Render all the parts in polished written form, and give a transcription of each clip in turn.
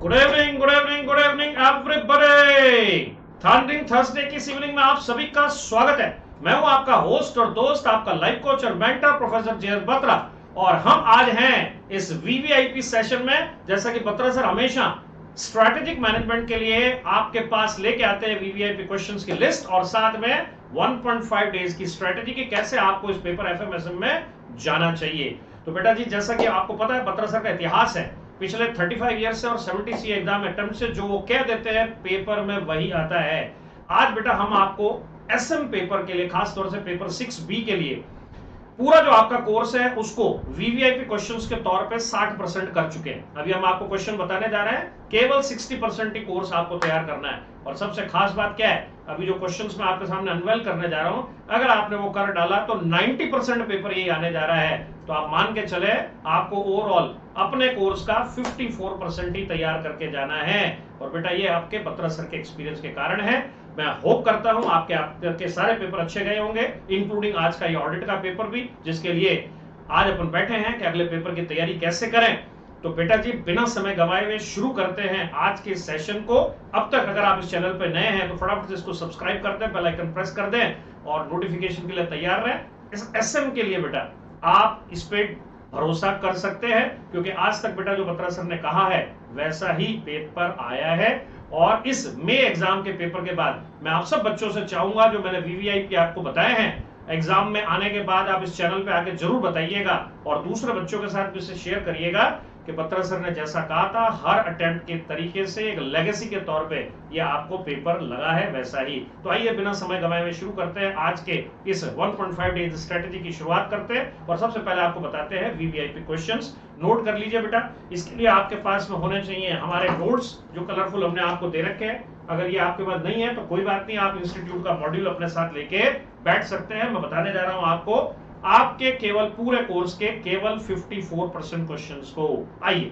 Good evening, good evening, good evening everybody. Thundering Thursday की इस evening में आप सभी का स्वागत है। मैं हूं आपका होस्ट और दोस्त, आपका लाइफ कोच और mentor professor J S Batra. और हम आज हैं इस वीवीआईपी सेशन में। जैसा कि बत्रा सर हमेशा स्ट्रैटेजिक मैनेजमेंट के लिए आपके पास लेके आते हैं वीवीआईपी क्वेश्चंस की लिस्ट और साथ में 1.5 डेज की स्ट्रैटेजी की कैसे आपको इस पेपर एफएमएसएम में जाना चाहिए। तो बेटा जी, जैसा कि आपको पता है बत्रा सर का इतिहास है पिछले 35 ईयर से और 70 सी एग्जाम अटेम्प्ट से जो वो कह देते हैं पेपर में वही आता है। आज बेटा हम आपको एसएम पेपर के लिए, खास तौर से पेपर 6B के लिए पूरा जो आपका कोर्स है उसको वीवीआईपी क्वेश्चंस के तौर पे 60% कर चुके हैं। अभी हम आपको क्वेश्चन बताने जा रहे हैं, केवल 60% ही कोर्स आपको तैयार करना है। और सबसे खास बात क्या है, अभी जो क्वेश्चंस मैं आपके सामने अनवेल करने जा रहा हूं, अगर आपने वो कर डाला तो 90% पेपर ये आने जा रहा है। तो आप मान के चले आपको ओवरऑल अपने कोर्स का 54% ही तैयार करके जाना है। और बेटा ये आपके बत्रा सर के एक्सपीरियंस के कारण है। मैं होप करता हूं आपके सारे पेपर अच्छे गए होंगे, इंक्लूडिंग आज का ये ऑडिट का पेपर भी, जिसके लिए आज अपन बैठे हैं कि अगले पेपर की तैयारी कैसे करें। तो बेटा जी, बिना समय गंवाए हुए शुरू करते हैं आज के सेशन को। अब तक अगर आप इस चैनल पर नए हैं तो फटाफट इसको सब्सक्राइब कर दें, बेल आइकन प्रेस कर दें और नोटिफिकेशन के लिए तैयार रहें। इस एसएम के लिए बेटा आप इस पे भरोसा कर सकते हैं, क्योंकि आज तक बेटा जो बत्रा सर ने कहा है वैसा ही पेपर आया है। और इस मई एग्जाम के पेपर के बाद मैं आप सब बच्चों से चाहूंगा, जो मैंने वीवीआईपी आपको बताए हैं, एग्जाम में आने के बाद आप इस चैनल पे आके जरूर बताइएगा और दूसरे बच्चों के साथ भी इसे शेयर करिएगा कि बत्रा सर ने जैसा कहा था हर अटेम्प्ट के तरीके से एक लेगेसी के तौर पे ये आपको पेपर लगा है वैसा ही। तो आइए बिना समय गंवाए हुए शुरू करते हैं आज के इस 1.5 डेज स्ट्रेटेजी की शुरुआत करते हैं। और सबसे पहले आपको बताते हैं वीवीआईपी क्वेश्चंस। नोट कर लीजिए बेटा, इसके लिए आपके पास में होने चाहिए हमारे नोट्स जो कलरफुल हमने आपको दे रखे हैं। अगर ये आपके पास नहीं है तो कोई बात नहीं, आप इंस्टीट्यूट का मॉड्यूल अपने साथ लेके बैठ सकते हैं। मैं बताने जा रहा हूं आपको आपके केवल पूरे कोर्स के केवल 54% क्वेश्चंस को। आइए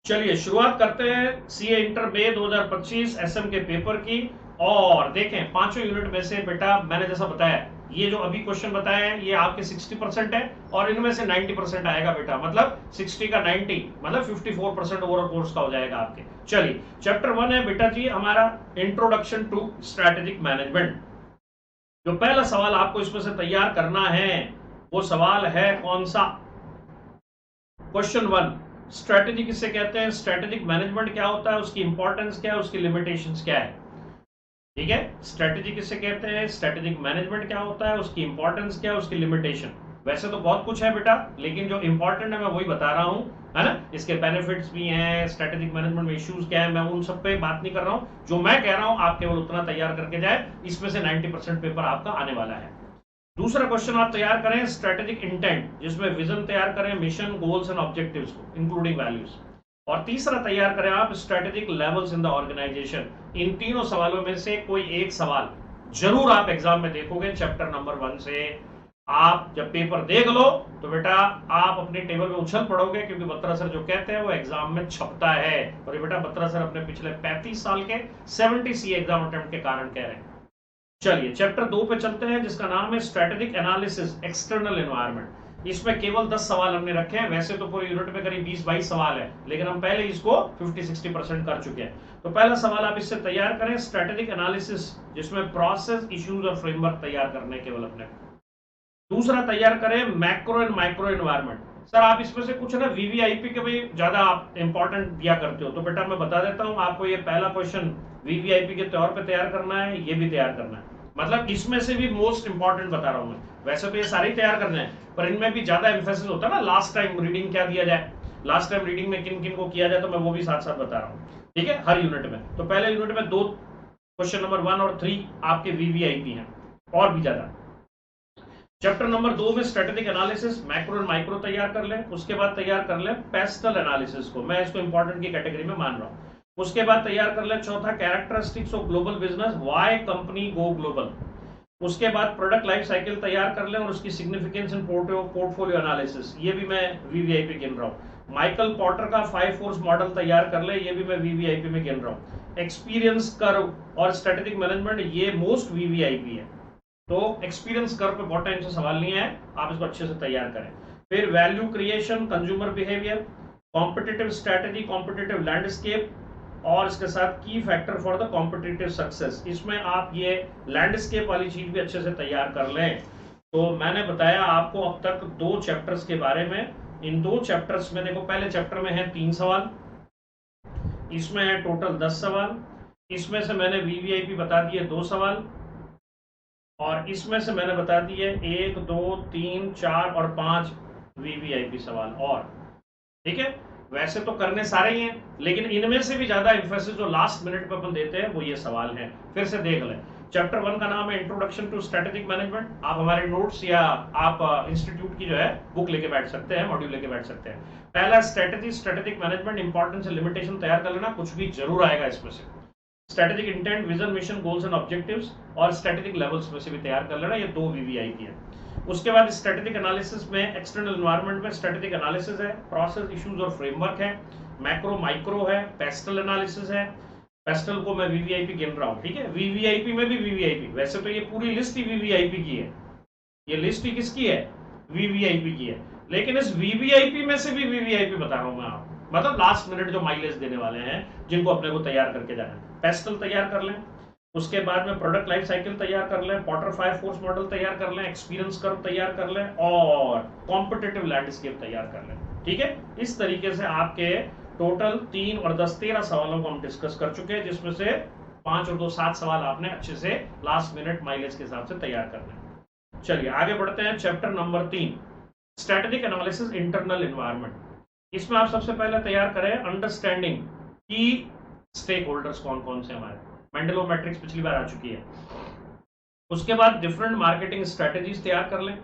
चलिए शुरुआत करते हैं सीए इंटर मई 2025 एसएम के पेपर की। और देखें पांचों यूनिट में से बेटा मैंने जैसा बताया, ये जो अभी क्वेश्चन बताए हैं ये आपके 60% है और इनमें से 90% आएगा बेटा। मतलब 60 का 90 मतलब 54% ओवरऑल कोर्स का हो जाएगा आपके। चलिए चैप्टर 1 है बेटा जी हमारा इंट्रोडक्शन टू स्ट्रैटेजिक मैनेजमेंट। जो पहला सवाल आपको इसमें से तैयार करना है वो सवाल है कौन सा? क्वेश्चन 1, स्ट्रेटेजी किसे कहते हैं, स्ट्रेटेजिक मैनेजमेंट क्या होता है, उसकी इंपॉर्टेंस क्या है, उसकी लिमिटेशंस क्या है। ठीक है, स्ट्रेटेजी किसे कहते हैं, स्ट्रेटेजिक मैनेजमेंट क्या होता है, उसकी इंपॉर्टेंस क्या है, उसकी लिमिटेशन। वैसे तो बहुत कुछ है बेटा, लेकिन जो इंपॉर्टेंट है मैं वही बता रहा हूं, है ना। इसके बेनिफिट्स भी हैं, स्ट्रेटेजिक मैनेजमेंट में इश्यूज क्या है, मैं उन सब पे बात नहीं कर रहा हूं। जो मैं कह रहा हूं आप केवल उतना तैयार करके जाए, इसमें से 90% पेपर आपका आने वाला है। दूसरा क्वेश्चन आप तैयार करें स्ट्रेटेजिक इंटेंट, जिसमें विजन तैयार करें, मिशन, गोल्स एंड ऑब्जेक्टिव्स को इंक्लूडिंग वैल्यूज। और तीसरा तैयार करें आप strategic levels in the organisation. इन तीनों सवालों में से कोई एक सवाल जरूर आप एग्जाम में देखोगे चैप्टर नंबर 1 से। आप जब पेपर देख लो तो बेटा आप अपने टेबल में उछल पड़ोगे, क्योंकि बत्रा सर जो कहते हैं वो एग्जाम में छपता है। और ये बेटा बत्रा सर अपने पिछले 35 साल के 70 सी एग्जाम अटेम्प्ट के कारण कह रहे हैं। चलिए चैप्टर 2 पे चलते हैं, जिसका नाम है स्ट्रेटेजिक एनालिसिस एक्सटर्नल एनवायरनमेंट। इसमें केवल 10 सवाल हमने रखे हैं। वैसे तो पूरे यूनिट में करीब 20-22 सवाल है, लेकिन हम पहले इसको 50-60% कर चुके हैं। तो पहला सवाल आप इससे तैयार करें स्ट्रेटेजिक एनालिसिस, जिसमें प्रोसेस, इश्यूज और फ्रेमवर्क तैयार करने केवल अपने। दूसरा तैयार करें macro and micro environment. Sir आप इसमें से कुछ ना वीवीआईपी के भी ज्यादा आप इंपॉर्टेंट दिया करते हो, तो बेटा मैं बता देता हूं आपको, ये पहला क्वेश्चन वीवीआईपी के तौर पे तैयार करना है, ये भी तैयार करना है। मतलब इसमें से भी मोस्ट इंपॉर्टेंट बता रहा हूं मैं। वैसे तो ये सारे ही तैयार करने हैं, पर इनमें भी ज्यादा एम्फेसिस होता है ना, लास्ट टाइम रीडिंग क्या दिया जाए, लास्ट टाइम रीडिंग में किन किन को किया जाए, तो मैं वो भी साथ साथ बता रहा हूँ। ठीक है, हर यूनिट में। तो पहले यूनिट में 2 क्वेश्चन नंबर 1 और 3 आपके वीवीआईपी हैं, और भी ज्यादा। चैप्टर नंबर 2 में strategic analysis macro and micro तैयार कर लें। उसके बाद तैयार कर लें पेस्टल एनालिसिस को, मैं इसको इंपॉर्टेंट की कैटेगरी में मान रहा हूं। उसके बाद तैयार कर लें चौथा characteristics of global business, why company go global. उसके बाद प्रोडक्ट लाइफ साइकिल तैयार कर लें और उसकी सिग्निफिकेंस इन पोर्टफोलियो एनालिसिस, ये भी मैं वीवीआईपी गिन रहा हूं। माइकल पॉटर का 5 फोर्स मॉडल तैयार कर ले, ये भी मैं वीवीआईपी में गिन रहा हूं। एक्सपीरियंस कर्व और स्ट्रेटेजिक मैनेजमेंट, ये मोस्ट वीवीआईपी है। तो एक्सपीरियंस कर्व पे बहुत टाइम से सवाल नहीं है, आप इसको अच्छे से तैयार करें। फिर value creation, consumer behaviour, competitive strategy, competitive landscape और इसके साथ की factor for the competitive success. इसमें आप ये लैंडस्केप वाली चीज भी अच्छे से तैयार कर लें। तो मैंने बताया आपको अब तक 2 चैप्टर्स के बारे में। इन 2 चैप्टर्स में देखो, पहले चैप्टर में है 3 सवाल, इसमें है टोटल 10 सवाल, इसमें से मैंने वीवीआईपी बता दिए 2 सवाल, और इसमें से मैंने बता दिए 1 2 3 4 और 5 वीवीआईपी सवाल। और ठीक है, वैसे तो करने सारे ही हैं, लेकिन इनमें से भी ज्यादा एम्फेसिस जो लास्ट मिनट पे अपन देते हैं वो ये सवाल हैं। फिर से देख लें। चैप्टर 1 का नाम है इंट्रोडक्शन टू स्ट्रेटेजिक मैनेजमेंट। आप हमारे नोट्स या आप इंस्टीट्यूट की जो है बुक लेके बैठ सकते हैं, मॉड्यूल लेके बैठ सकते हैं। पहला strategy, strategic management, importance and limitation तैयार कर लेना, कुछ भी जरूर आएगा इसमें से। Strategic intent, vision, mission, goals and objectives और स्ट्रेटेजिक लेवल्स में से भी तैयार कर लेना, ये 2 वीवीआईपी है। उसके बाद स्ट्रेटेजिक एनालिसिस में एक्सटर्नल एनवायरनमेंट में स्ट्रेटेजिक एनालिसिस है, प्रोसेस, इश्यूज और फ्रेमवर्क है, मैक्रो माइक्रो है, पेस्टल एनालिसिस है। पेस्टल को मैं वीवीआईपी गिन रहा हूं, ठीक है। वीवीआईपी में भी वीवीआईपी, वैसे तो ये पूरी लिस्ट ही वीवीआईपी की है, ये लिस्ट ही किसकी है, वीवीआईपी की है, लेकिन इस वीवीआईपी में से भी वीवीआईपी बता रहा हूं मैं आपको, मतलब लास्ट मिनट जो माइलेज देने वाले हैं, जिनको अपने को तैयार करके जाना है। पेस्टल तैयार कर लें, उसके बाद में प्रोडक्ट लाइफ साइकिल तैयार कर लें, पॉटर 5 फोर्स मॉडल तैयार कर लें, एक्सपीरियंस कर्व तैयार कर लें और कॉम्पिटिटिव लैंडस्केप तैयार कर लें, ठीक है। इस तरीके से आपके टोटल 3 और 10 13 सवालों को हम डिस्कस कर चुके हैं, जिसमें से 5 और 2 7 सवाल आपने अच्छे से लास्ट मिनट माइलेज के हिसाब से तैयार करने। चलिए आगे बढ़ते हैं। Chapter number 3, strategic analysis, internal environment. इसमें आप सबसे पहले तैयार करें अंडरस्टैंडिंग की स्टेक होल्डर्स कौन कौन से हमारे, मेंडलो मैट्रिक्स पिछली बार आ चुकी है। उसके बाद डिफरेंट मार्केटिंग स्ट्रेटेजीज तैयार कर लें।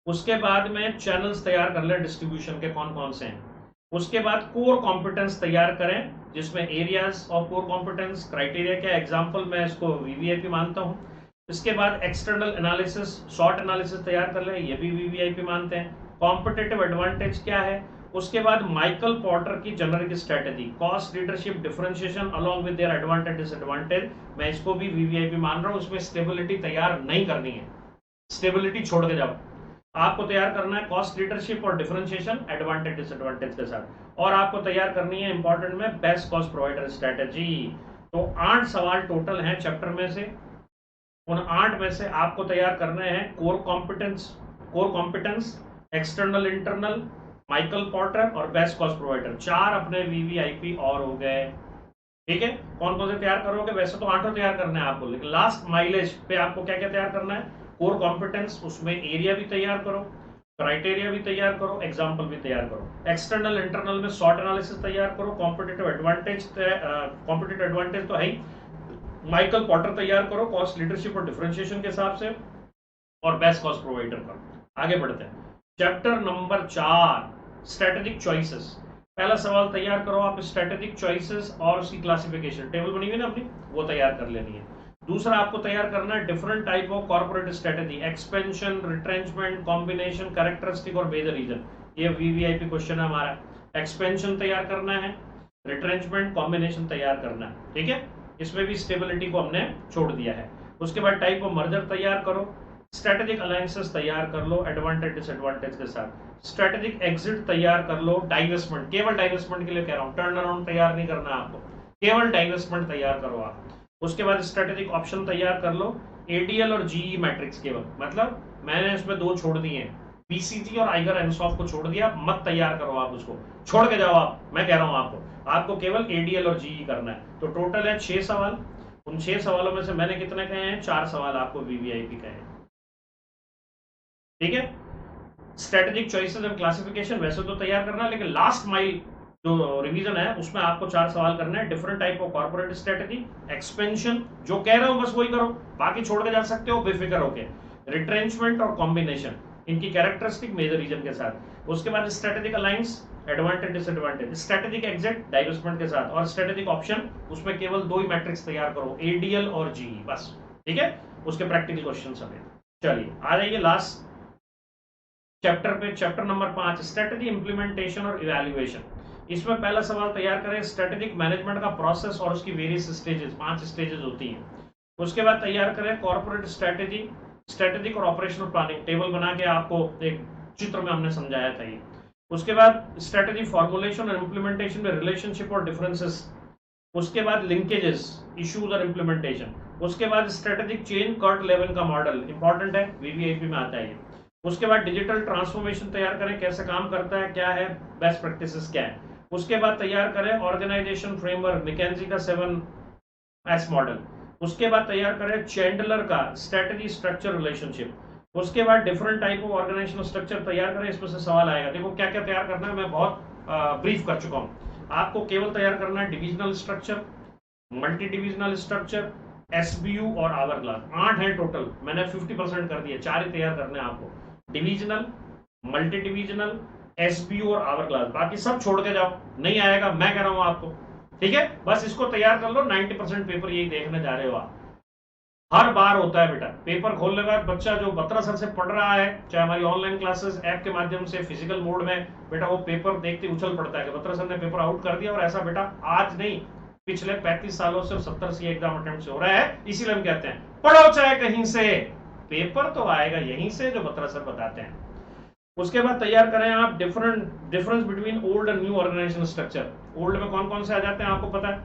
उसके बाद में चैनल्स तैयार कर लें, डिस्ट्रीब्यूशन के कौन कौन से हैं। उसके बाद कोर कॉम्पिटेंस तैयार करें, जिसमें areas of core competence, criteria क्या, एग्जांपल मैं इसको वीवीआईपी मानता हूं। इसके बाद एक्सटर्नल एनालिसिस, शॉर्ट एनालिसिस तैयार कर लें, ये भी वीवीआईपी मानते हैं। कॉम्पिटिटिव एडवांटेज क्या है। उसके बाद माइकल पॉटर की generic strategy, cost leadership, differentiation along with their advantage disadvantage, मैं इसको भी वीवीआईपी मान रहा हूं। इसमें स्टेबिलिटी तैयार नहीं करनी है, स्टेबिलिटी छोड़ के जाओ, आपको तैयार करना है कॉस्ट लीडरशिप और डिफरेंशिएशन एडवांटेज डिसएडवांटेज के साथ, और आपको तैयार करनी है इंपॉर्टेंट में बेस्ट कॉस्ट प्रोवाइडर स्ट्रेटेजी। तो 8 सवाल टोटल हैं चैप्टर में से। उन 8 में से आपको तैयार करने हैं core competence, external internal, Michael Potter और बेस्ट कॉस्ट प्रोवाइडर। 4 अपने वीवीआईपी और हो गए, ठीक है। कौन कौन से तैयार करोगे, वैसे तो 8 तैयार करने हैं आपको, लेकिन लास्ट माइलेज पे आपको क्या क्या तैयार करना है। कोर कॉम्पिटेंस, उसमें एरिया भी तैयार करो, क्राइटेरिया भी तैयार करो, एग्जाम्पल भी तैयार करो। एक्सटर्नल इंटरनल में शॉर्ट एनालिसिस तैयार करो, कॉम्पिटिटिव एडवांटेज तो है ही, माइकल पॉटर तैयार करो कॉस्ट लीडरशिप और डिफरेंशिएशन के हिसाब से, और बेस्ट कॉस्ट प्रोवाइडर करो। आगे बढ़ते हैं। Chapter number 4, strategic choices. पहला सवाल तैयार करो आप, स्ट्रेटेजिक चॉइसेस और उसकी क्लासिफिकेशन, टेबल बनी हुई ना अपनी, वो तैयार कर लेनी है। दूसरा आपको तैयार करना है different type of corporate strategy, expansion, retrenchment, combination, characteristic और मेजर रीजन। ये वीवीआईपी क्वेश्चन है हमारा। एक्सपेंशन तैयार करना है, रिट्रेंचमेंट, कॉम्बिनेशन तैयार करना है, ठीक है। इसमें भी स्टेबिलिटी को हमने छोड़ दिया है। उसके बाद टाइप ऑफ मर्जर तैयार करो, स्ट्रेटेजिक अलायंसेस तैयार कर लो एडवांटेज डिसएडवांटेज के साथ, स्ट्रेटेजिक एग्जिट तैयार कर लो, डाइवेस्टमेंट, केवल डाइवेस्टमेंट के लिए कह रहा हूं, टर्न अराउंड तैयार नहीं करना आपको, केवल डाइवेस्टमेंट तैयार करो आप। उसके बाद स्ट्रेटेजिक ऑप्शन तैयार कर लो, एडीएल और जीई मैट्रिक्स केवल, मतलब मैंने इसमें 2 छोड़ दिए हैं, बीसीजी और आइगर एनसॉफ को छोड़ दिया, मत तैयार करो आप, उसको छोड़ के जाओ आप, मैं कह रहा हूं आपको केवल एडीएल और जीई करना है। तो टोटल है 6 सवाल। उन 6 सवालों में से मैंने कितने कहे हैं, 4 सवाल आपको वीवीआईपी कहे हैं, ठीक है। स्ट्रेटेजिक चॉइसेस एंड क्लासिफिकेशन वैसे तो तैयार करना, लेकिन लास्ट माइल जो रिवीजन है उसमें आपको 4 सवाल करने हैं। Different type of corporate strategy, expansion, जो कह रहा हूं बस वही करो, बाकी छोड़ के जा सकते हो बेफिक्र होके, रिट्रेंचमेंट और कॉम्बिनेशन, इनकी कैरेक्टरिस्टिक मेजर रीजन के साथ। उसके बाद strategic alliance, advantage disadvantage, strategic exit divestment के साथ, और स्ट्रेटेजिक ऑप्शन, उसमें केवल 2 ही मैट्रिक्स तैयार करो, एडीएल और जीई, बस, ठीक है। उसके प्रैक्टिकल क्वेश्चन समेत। चलिए आ जाइए लास्ट चैप्टर पे, चैप्टर नंबर 5, स्ट्रेटेजी इंप्लीमेंटेशन और इवैल्यूएशन। इसमें पहला सवाल तैयार करें स्ट्रेटेजिक मैनेजमेंट का प्रोसेस और उसकी वेरियस स्टेजेस, 5 स्टेजेस होती हैं। उसके बाद तैयार करें कॉर्पोरेट स्ट्रेटेजी, स्ट्रेटेजिक और ऑपरेशनल प्लानिंग, टेबल बना के आपको एक चित्र में हमने समझाया था ये। उसके बाद स्ट्रेटेजी फॉर्मुलेशन और इम्प्लीमेंटेशन में रिलेशनशिप और डिफरेंसेस, उसके बाद लिंकेजेस, इश्यूज और इम्प्लीमेंटेशन, उसके बाद स्ट्रेटेजिक चेंज कर्ट लेवल का मॉडल इंपॉर्टेंट है, वीवीआईपी में आता है। उसके बाद डिजिटल ट्रांसफॉर्मेशन तैयार करें, कैसे काम करता है, क्या है बेस्ट प्रैक्टिसेस क्या है। उसके बाद तैयार करें ऑर्गेनाइजेशन फ्रेमवर्क, मैकेंजी का 7S मॉडल। उसके बाद तैयार करें चैंडलर का स्ट्रेटेजी स्ट्रक्चर रिलेशनशिप। उसके बाद different type of organizational structure तैयार करें, इसमें से सवाल आएगा। देखो क्या क्या तैयार करना है, मैं बहुत ब्रीफ कर चुका हूँ। आपको केवल तैयार करना है divisional structure, multi divisional structure, SBU और आवरग्लास। 8 है टोटल, मैंने 50% कर दिया, 4 ही तैयार करने हैं आपको, डिविजनल, मल्टी डिविजनल, एसबीयू और आवरग्लास। बाकी सब छोड़ के जाओ, नहीं आएगा, मैं कह रहा हूं आपको, ठीक है। बस इसको तैयार कर लो, 90% पेपर यही देखने जा रहे हो आप। हर बार होता है बेटा, पेपर खोलने के बाद बच्चा जो बत्रा सर से पढ़ रहा है, चाहे हमारी ऑनलाइन क्लासेस ऐप के माध्यम से फिजिकल मोड में, बेटा वो पेपर देखते उछल पड़ता है कि बत्रा सर ने पेपर आउट कर दिया। और ऐसा बेटा आज नहीं, पिछले 35 सालों से 70 सी एग्जाम अटेम्प्ट से हो रहा है। इसीलिए हम कहते हैं पढ़ो चाहे कहीं से, पेपर तो आएगा यहीं से जो बत्रा सर बताते हैं। उसके बाद तैयार करें आप difference between old and new organization structure. Old में कौन कौन से आ जाते हैं आपको पता है,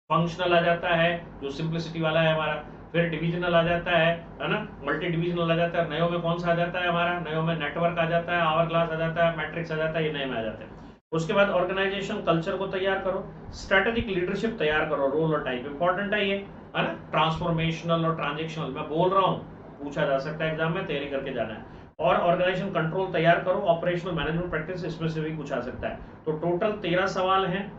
फंक्शनल आ जाता है जो सिंप्लिसिटी वाला है हमारा, फिर डिविजनल आ जाता है ना, मल्टी डिविजनल आ जाता है, नयो में कौन सा आ जाता है हमारा, नयो में नेटवर्क आ जाता है, आवर क्लास आ जाता है, मैट्रिक्स आ जाता है, ये नए में आ जाते हैं। उसके बाद ऑर्गेनाइजेशन कल्चर को तैयार करो, स्ट्रेटेजिक लीडरशिप तैयार करो, रोल और टाइप इंपॉर्टेंट है ये, है ना। ट्रांसफॉर्मेशनल और ट्रांजेक्शनल मैं बोल रहा हूँ, पूछा जा सकता है एग्जाम में, तैयारी करके जाना है। और ऑर्गेनाइजेशन कंट्रोल तैयार करो, ऑपरेशनल मैनेजमेंट प्रैक्टिस, इसमें से भी पूछा सकता है। तो टोटल 13 सवाल हैं।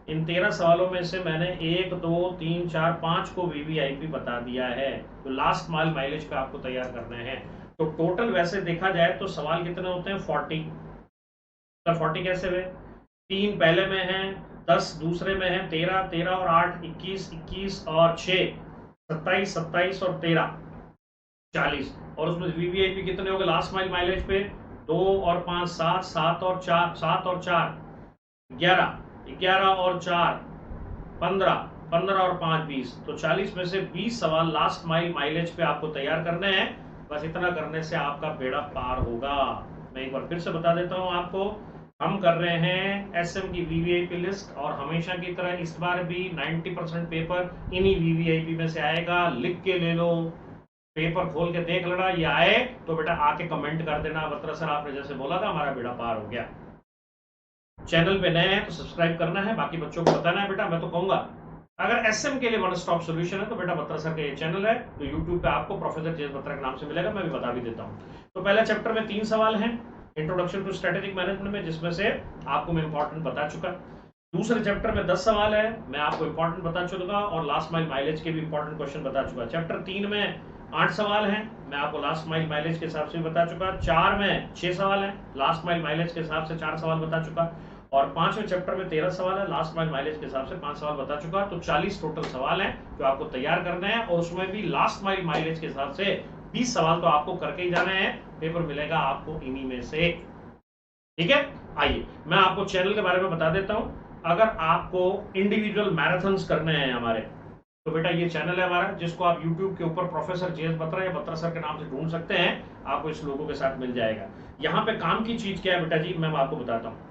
इन 13 सवालों में से मैंने 1 2 3 4 5 को वीवीआईपी बता दिया है। तो लास्ट माइल माइलेज पे आपको तैयार करने हैं। तो टोटल वैसे देखा जाए तो सवाल कितने होते हैं, 40। 40 कैसे हुए, 3 पहले में है, 10 दूसरे में है, 13 13 और 8 21 21 और 6 27 27 और 13 40। और उसमें वीवीआईपी कितने हो गए लास्ट माइल माइलेज पे, 2 और 5 7 7 और 4 7 और 4 11 11 और 4 15 15 और 5 20। तो 40 में से 20 सवाल लास्ट माइल माइलेज पे आपको तैयार करने हैं। बस इतना करने से आपका बेड़ा पार होगा। मैं एक बार फिर से बता देता हूं आपको, हम कर रहे हैं एसएम की वीवीआईपी लिस्ट, और हमेशा की तरह इस बार भी 90% पेपर इन्हीं वीवीआईपी में से आएगा। लिख के ले लो, पेपर खोल के देख लेना, ये आए तो बेटा आके कमेंट कर देना, बत्रा सर आपने जैसे बोला था हमारा बेड़ा पार हो गया। चैनल पे नए हैं तो सब्सक्राइब करना है, बाकी बच्चों को बताना है। बेटा मैं तो कहूंगा अगर एसएम के लिए वन स्टॉप सॉल्यूशन है तो बेटा बत्रा सर का ये चैनल है, तो यूट्यूब पे आपको प्रोफेसर जेस बत्रा के नाम से मिलेगा, मैं भी बता भी देता हूँ। तो पहले चैप्टर में 3 सवाल हैं इंट्रोडक्शन टू स्ट्रेटेजिक मैनेजमेंट में, जिसमें से आपको मैं इंपॉर्टेंट बता चुका। दूसरे चैप्टर में 10 सवाल है, मैं आपको इंपॉर्टेंट बता चुका, और लास्ट माइल माइलेज के भी इंपॉर्टेंट क्वेश्चन बता चुका। चैप्टर 3 में 8 सवाल हैं, मैं आपको लास्ट माइल माइलेज के हिसाब से बता चुका। 4 में 6 सवाल हैं, लास्ट माइल माइलेज के हिसाब से 4 सवाल बता चुका। और 5वें चैप्टर में 13 सवाल है, लास्ट माइल माइलेज के हिसाब से 5 सवाल बता चुका। तो 40 टोटल सवाल हैं जो आपको तैयार करने हैं, और उसमें भी लास्ट माइल माइलेज के हिसाब से 20 सवाल तो आपको करके ही जाने हैं। पेपर मिलेगा आपको इन्हीं में से, ठीक है। आइए मैं आपको चैनल के बारे में बता देता हूं। अगर आपको इंडिविजुअल मैराथन्स करने हैं हमारे, तो बेटा ये चैनल है हमारा, जिसको आप YouTube के ऊपर प्रोफेसर जेएस बत्रा या बत्रा सर के नाम से ढूंढ सकते हैं, आपको इस लोगों के साथ मिल जाएगा। यहाँ पे काम की चीज क्या है बेटा जी, मैं आपको बताता हूँ।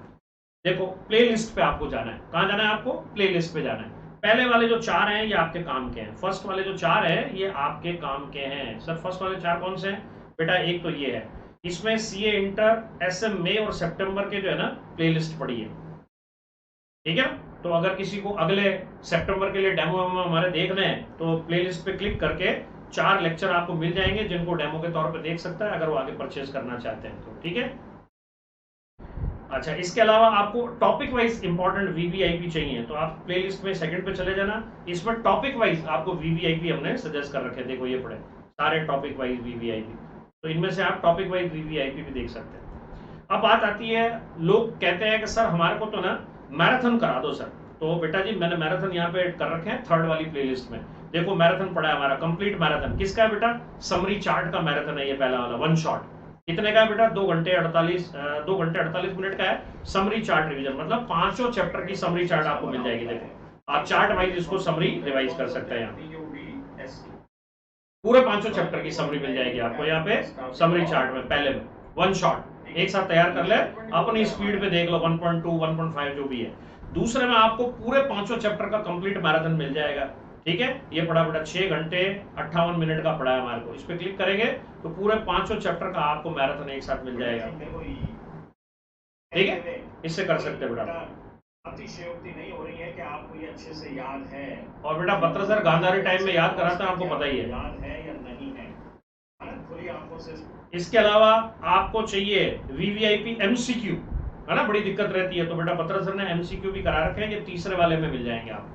देखो प्लेलिस्ट पे आपको जाना है, कहां जाना है आपको, प्लेलिस्ट पे जाना है। पहले वाले जो 4 हैं ये आपके काम के हैं, फर्स्ट वाले जो 4 हैं ये आपके काम के हैं। सर फर्स्ट वाले 4 कौन से हैं बेटा, एक तो ये है, इसमें सीए इंटर, एसएम मई और सितंबर के जो है ना प्लेलिस्ट पड़ी है, ठीक है। तो अगर किसी को अगले सितंबर के लिए डेमो हमारे देखने हैं तो प्लेलिस्ट पे क्लिक करके 4 लेक्चर आपको मिल जाएंगे, जिनको डेमो के तौर पे देख सकता है अगर वो आगे परचेज करना चाहते हैं तो, ठीक है। अच्छा, इसके अलावा आपको टॉपिक वाइज इंपॉर्टेंट वीवीआईपी चाहिए तो आप प्लेलिस्ट में सेकंड पे चले जाना, इसमें टॉपिक वाइज आपको वीवीआईपी हमने सजेस्ट कर रखे, देखो ये पड़े सारे टॉपिक वाइज वीवीआईपी, तो इनमें से आप टॉपिक वाइज वीवीआईपी भी देख सकते हैं। अब बात आती है, लोग कहते हैं कि सर हमारे को तो ना मैराथन करा दो सर, तो बेटा जी मैंने मैराथन यहाँ पे कर रखे हैं 3rd वाली प्लेलिस्ट में। देखो मैराथन पड़ा है हमारा, कंप्लीट मैराथन किसका है बेटा, समरी चार्ट का मैराथन है ये पहला वाला, 1 शॉट। कितने का है बेटा, 2 घंटे 48 मिनट का है। समरी चार्ट रिवीजन मतलब 5 चैप्टर की समरी चार्ट आपको मिल जाएगी। देखो आप चार्ट वाइज इसको समरी रिवाइज कर सकते हैं, यहाँ पूरे 5 चैप्टर की समरी मिल जाएगी आपको यहाँ पे समरी चार्ट में, पहले में 1 शॉट। एक साथ तैयार कर ले, अपनी स्पीड पे देख लो 1.2 1.5 जो भी है। दूसरे में आपको पूरे 5 चैप्टर का कंप्लीट मैराथन मिल जाएगा। ठीक है, ये पड़ा बेटा 6 घंटे 58 मिनट का पड़ा है हमारे को। इस पे क्लिक करेंगे तो पूरे 5 चैप्टर का आपको मैराथन एक साथ मिल जाएगा। ठीक है, इससे कर सकते हैं बेटा। अतिशयोक्ति नहीं हो रही है कि आपको ये अच्छे से याद है। और बेटा बत्रा सर गांधारी टाइम में याद कराता है, आपको पता ही है याद है या नहीं है, खुली आंखों से। इसके अलावा आपको चाहिए वीवीआईपी एमसीक्यू, है ना, बड़ी दिक्कत रहती है, तो बेटा बत्रा सर ने एमसीक्यू भी करा रखे हैं, ये तीसरे वाले में मिल जाएंगे आपको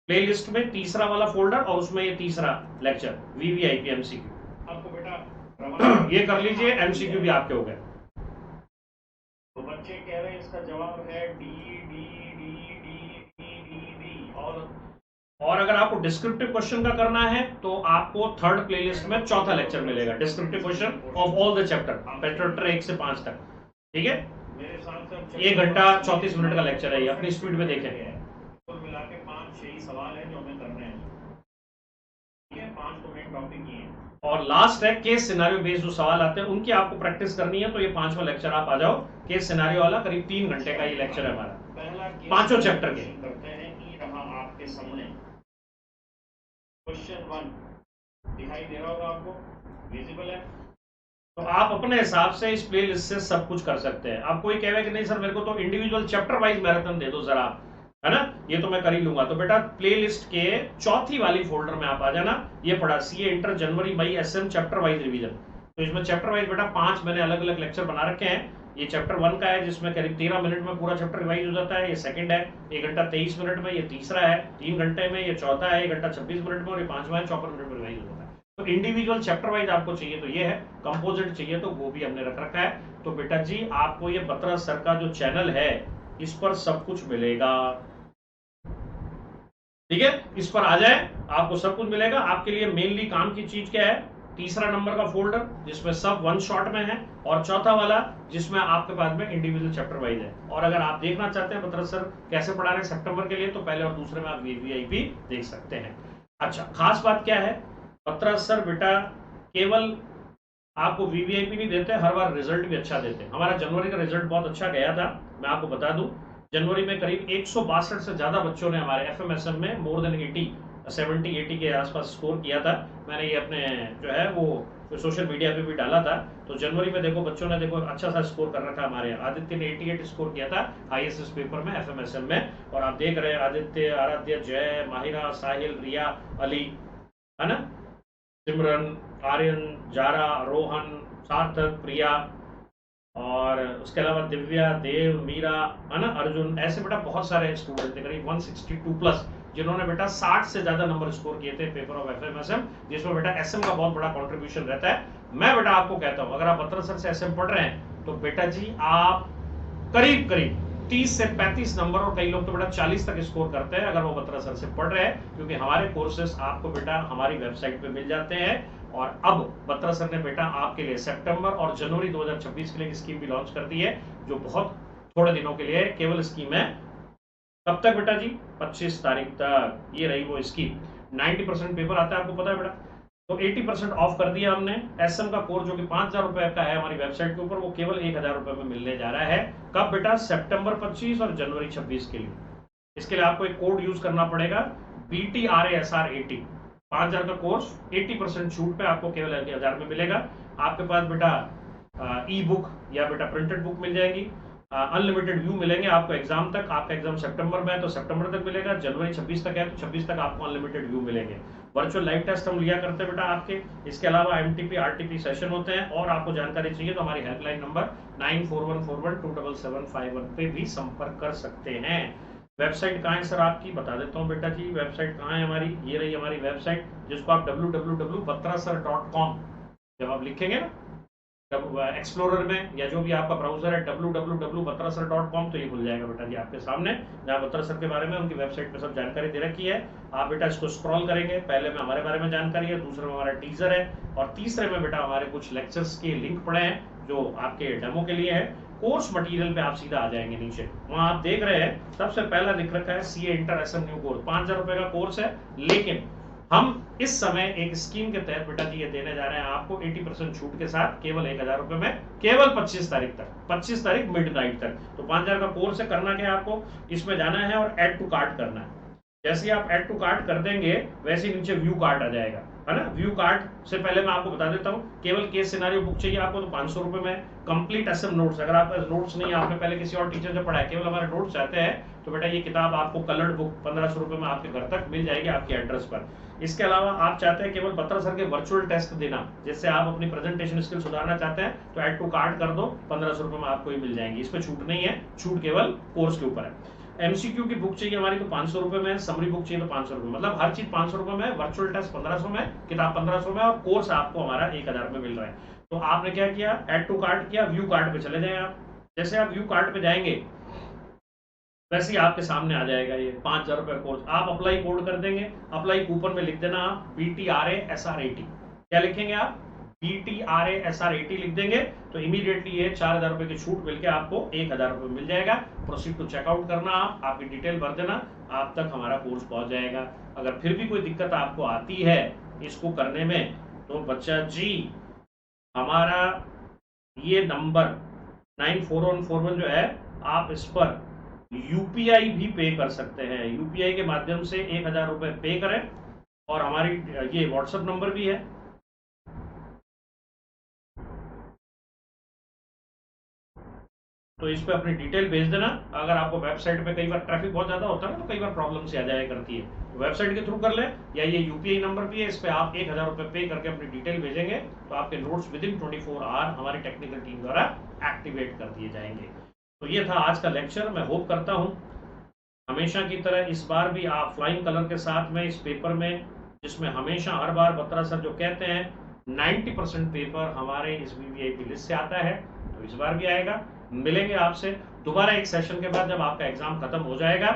प्लेलिस्ट में, तीसरा वाला फोल्डर, और उसमें ये तीसरा लेक्चर वीवीआईपी एमसीक्यू आपको बेटा ये कर लीजिए, एमसीक्यू भी आपके हो गए। तो बच्चे कह रहे हैं इसका जवाब है D D D D D D D. और अगर आपको डिस्क्रिप्टिव क्वेश्चन का करना है तो आपको थर्ड प्लेलिस्ट में चौथा लेक्चर मिलेगा, descriptive question of all the chapter 1 से 5 तक। ठीक है, मेरे साथ 1 घंटा 34 मिनट का लेक्चर है, ये अपनी स्पीड में देखें। कुल मिला के 5-6 सवाल है जो हमें करने हैं, ये 5 तो मेन टॉपिक ही है। और लास्ट है केस सिनेरियो बेस्ड जो सवाल आते हैं उनकी आपको प्रैक्टिस करनी है, तो ये 5वां लेक्चर आप आ जाओ, केस सिनेरियो वाला, करीब 3 घंटे का ये लेक्चर है हमारा, पहला 5 चैप्टर के। करते हैं, ये रहा आपके सामने क्वेश्चन 1, दिखाई दे रहा होगा आपको, विजिबल है। तो आप अपने हिसाब से इस प्लेलिस्ट से सब कुछ कर सकते हैं। आप कोई कहेगा कि नहीं सर मेरे को तो इंडिविजुअल चैप्टर वाइज मैराथन दे दो जरा, है ना, ये तो मैं कर ही लूंगा, तो बेटा प्लेलिस्ट के चौथी वाली फोल्डर में आप आ जाना। ये पढ़ा सीए इंटर जनवरी मई एसएम चैप्टर वाइज रिवीजन, तो इसमें चैप्टर वाइज बेटा 5 मैंने अलग अलग लेक्चर बना रखे हैं। ये चैप्टर 1 का है जिसमें करीब 13 मिनट में पूरा चैप्टर रिवाइज हो जाता है, ये सेकंड है 1 घंटा 23 मिनट में, ये तीसरा है 3 घंटे में, ये चौथा है 1 घंटा 26 मिनट में, और ये 5वां है 54 मिनट में रिवाइज हो जाता है। तो इंडिविजुअल चैप्टर वाइज आपको चाहिए तो ये है, कंपोजिट चाहिए तो वो भी हमने रख रखा है। तो बेटा जी आपको ये बत्रा सर का जो चैनल है इस पर सब कुछ मिलेगा। ठीक है, इस पर आ जाए, आपको सब कुछ मिलेगा। आपके लिए मेनली काम की चीज क्या है, तीसरा नंबर का फोल्डर जिसमें सब 1 शॉट में है, और चौथा वाला जिसमें आपके पास में इंडिविजुअल चैप्टर वाइज है। और अगर आप देखना चाहते हैं बत्रा सर कैसे पढ़ा रहे हैं सितंबर के लिए, तो पहले और दूसरे में आप वीवीआईपी देख सकते हैं। अच्छा, खास बात क्या है, बत्रा सर बेटा केवल आपको वीवीआईपी नहीं देते, हर बार रिजल्ट भी अच्छा देते हैं। हमारा जनवरी का रिजल्ट बहुत अच्छा गया था, मैं आपको बता दूं, जनवरी में करीब 162 से ज्यादा बच्चों ने हमारे एफएमएसएम में मोर देन 70-80 के आसपास स्कोर किया था। मैंने ये अपने जो है वो सोशल मीडिया पे भी डाला था। तो जनवरी में देखो बच्चों ने देखो अच्छा सा स्कोर कर रखा है। हमारे आदित्य ने 88 स्कोर किया था आईएसएस पेपर में एफएमएसएम में, और आप देख रहे हैं आदित्य, आराध्य, जय, माहिरा, साहिल, रिया, अली, है ना, सिमरन, आर्यन, जारा, रोहन, सार्थक, प्रिया, और उसके अलावा दिव्या, देव, मीरा, है ना, अर्जुन, ऐसे बेटा बहुत सारे स्टूडेंट थे, करीब 162 प्लस, जिन्होंने बेटा 60 से ज्यादा नंबर स्कोर किए थे पेपर ऑफ एफएमएसएम, जिसमें बेटा एसएम का बहुत बड़ा कंट्रीब्यूशन रहता है। मैं बेटा आपको कहता हूं, अगर आप बत्रा सर से एसएम पढ़ रहे हैं तो बेटा जी आप करीब करीब 30 से 35 नंबर, और कई लोग तो बेटा 40 तक स्कोर करते हैं अगर वो बत्रा सर से पढ़ रहे हैं, क्योंकि हमारे कोर्सेस आपको बेटा हमारी वेबसाइट पे मिल जाते हैं। और अब बत्रा सर ने बेटा आपके लिए सितंबर और जनवरी 2026 के लिए एक स्कीम भी लॉन्च कर दी है, जो बहुत थोड़े दिनों के लिए केवल स्कीम है। कब तक बेटा जी, 25 तारीख तक। ये रही वो स्कीम। 90% पेपर आता है, आपको पता है बेटा, तो 80% ऑफ कर दिया हमने। एसएम का कोर्स जो कि 5000 रुपए का है हमारी वेबसाइट के ऊपर, वो केवल 1000 रुपए में मिलने जा रहा है। कब बेटा, सितंबर 25 और जनवरी 26 के लिए। इसके लिए आपको एक कोड यूज करना पड़ेगा, BTRASR80। 5000 का कोर्स 80% छूट पे आपको केवल 1000 में मिलेगा। आपके पास बेटा ई बुक या बेटा प्रिंटेड बुक मिल जाएगी, अनलिमिटेड व्यू मिलेंगे आपको एग्जाम तक। आपका एग्जाम सितंबर में है तो सितंबर तक मिलेगा, जनवरी 26 तक है तो 26 तक आपको अनलिमिटेड व्यू मिलेंगे। वर्चुअल लाइव टेस्ट हम लिया करते हैं बेटा आपके। इसके अलावा MTP RTP सेशन होते हैं, और आपको जानकारी चाहिए तो हमारी हेल्पलाइन नंबर 9414127751 पे भी संपर्क कर सकते हैं। वेबसाइट कहाँ है सर आपकी, बता देता हूँ बेटा जी। वेबसाइट कहाँ है हमारी, ये रही हमारी वेबसाइट, जिसको आप www.batrasar.com जब आप लिखेंगे ना एक्सप्लोरर में, या जो भी आपका ब्राउजर है www.batrasar.com, तो ये खुल जाएगा बेटा जी आपके सामने, जहाँ बत्रा सर के बारे में उनकी वेबसाइट पे सब जानकारी दे रखी है। आप बेटा इसको स्क्रॉल करेंगे, पहले में हमारे बारे में जानकारी है, दूसरे में हमारा टीजर है, और तीसरे में बेटा हमारे कुछ लेक्चर्स के लिंक पड़े हैं जो आपके डेमो के लिए है। कोर्स मटेरियल पे आप सीधा आ जाएंगे नीचे, वहां आप देख रहे हैं सबसे पहला लिख रखा है CA inter SM new course. 5000 रुपए का कोर्स है, लेकिन हम इस समय एक स्कीम के तहत बेटा जी ये देने जा रहे हैं आपको 80% छूट के साथ केवल 1000 रुपए में, केवल 25 तारीख तक, 25 तारीख मिडनाइट तक। तो 5000 का कोर्स है, करना क्या है आपको, इसमें जाना है और ऐड टू कार्ट करना है। जैसे ही आप ऐड टू कार्ट कर देंगे वैसे ही नीचे व्यू कार्ट आ जाएगा, है ना। व्यू कार्ट से पहले मैं आपको बता देता हूँ, केवल केस सिनारियो बुक चाहिए आपको तो 500 रुपए में कंप्लीट एसएम नोट्स। अगर आपके पास नोट्स नहीं है, आपने पहले किसी और टीचर से पढ़ा है, केवल हमारे नोट्स चाहते हैं, तो बेटा ये किताब आपको कलर्ड बुक 1500 रुपए में आपके घर तक मिल जाएगी आपके एड्रेस पर। इसके अलावा आप चाहते हैं केवल बत्रा सर के वर्चुअल टेस्ट देना, जिससे आप अपनी प्रेजेंटेशन स्किल सुधारना चाहते हैं, तो ऐड टू कार्ट कर दो, 1500 रुपए में आपको ही मिल जाएंगी। इस पर छूट नहीं है, छूट केवल कोर्स के ऊपर है। एमसीक्यू की बुक चाहिए हमारी तो 500 रुपए में, समरी बुक चाहिए तो 500 रुपए, मतलब हर चीज 500 रुपए में, वर्चुअल टेस्ट 1500 में, किताब 1500 में, और कोर्स आपको हमारा 1000 में मिल रहा है। तो आपने क्या किया, ऐड टू कार्ट किया, व्यू कार्ट पे चले जाए आप। जैसे आप व्यू कार्ट पे जाएंगे वैसे ही आपके सामने आ जाएगा ये 5000 रुपए कोर्स। आप अप्लाई कोड कर देंगे, अप्लाई कूपन में लिख देना आप BTRASR80। क्या लिखेंगे आप, BTRASR80 लिख देंगे तो इमीडिएटली ये 4000 रुपए की छूट मिलकर आपको 1000 रुपए मिल जाएगा। प्रोसीड टू चेकआउट करना, आप आपकी डिटेल भर देना, आप तक हमारा कोर्स पहुंच जाएगा। अगर फिर भी कोई दिक्कत आपको आती है इसको करने में, तो बच्चा जी हमारा ये नंबर 94141 जो है, आप इस पर यूपीआई भी पे कर सकते हैं। यूपीआई के माध्यम से 1000 रुपए पे करें, और हमारी ये व्हाट्सएप नंबर भी है। तो इस पे अपनी डिटेल भेज देना। अगर आपको वेबसाइट पे कई बार ट्रैफिक बहुत ज्यादा होता है ना, तो कई बार प्रॉब्लम से आ जाया करती है, तो वेबसाइट के थ्रू कर ले, या ये यूपीआई नंबर भी है, इस पे आप 1000 रुपए पे करके अपनी डिटेल भेजेंगे तो आपके नोट्स विद इन 24 आवर हमारी टेक्निकल टीम द्वारा एक्टिवेट कर दिए जाएंगे। तो ये था आज का लेक्चर। मैं होप करता हूँ हमेशा की तरह इस बार भी आप फ्लाइंग कलर के साथ में इस पेपर में, जिसमें हमेशा हर बार बत्रा सर जो कहते हैं 90% पेपर हमारे इस वीवीआईपी लिस्ट से आता है, तो इस बार भी आएगा। मिलेंगे आपसे दोबारा एक सेशन के बाद, जब आपका एग्जाम खत्म हो जाएगा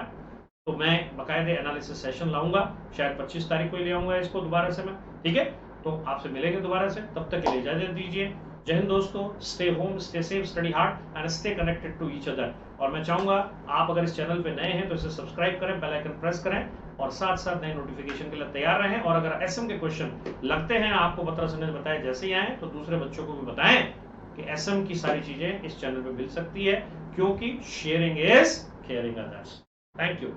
तो मैं बाकायदे एनालिसिस सेशन लाऊंगा, शायद 25 तारीख को ही ले आऊंगा इसको दोबारा से मैं, ठीक है। तो आपसे मिलेंगे दोबारा से, तब तक के लिए इजाजत दीजिए। जय हिंद दोस्तों, stay home, stay safe, study hard and stay connected to each other. और मैं चाहूंगा आप अगर इस चैनल पे नए हैं तो इसे सब्सक्राइब करें, बेल आइकन प्रेस करें, और साथ साथ नए नोटिफिकेशन के लिए तैयार रहें। और अगर एसएम के क्वेश्चन लगते हैं आपको बत्रा सर ने बताया जैसे ही आए, तो दूसरे बच्चों को भी बताएं कि एसएम की सारी चीजें इस चैनल पे मिल सकती है, क्योंकि sharing is caring others. Thank you.